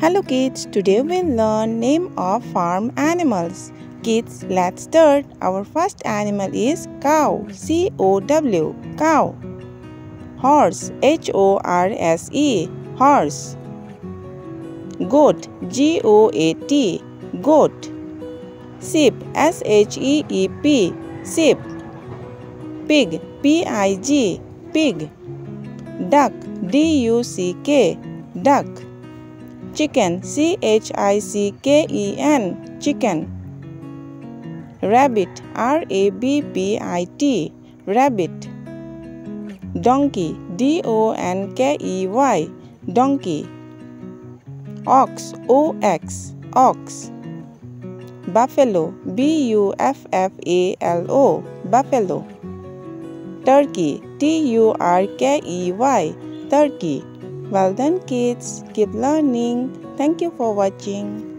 Hello kids, today we'll learn name of farm animals. Kids, let's start. Our first animal is cow, C-O-W, cow. Horse, H-O-R-S-E, horse. Goat, G-O-A-T, goat. Sheep, S-H-E-E-P, sheep. Pig, P-I-G, pig. Duck, D-U-C-K, duck. Chicken, C-H-I-C-K-E-N, chicken. Rabbit, R-A-B-B-I-T, rabbit. Donkey, D-O-N-K-E-Y, donkey. Ox, O-X, ox. Buffalo, B-U-F-F-A-L-O, buffalo. Turkey, T-U-R-K-E-Y, turkey. Well done kids, keep learning. Thank you for watching.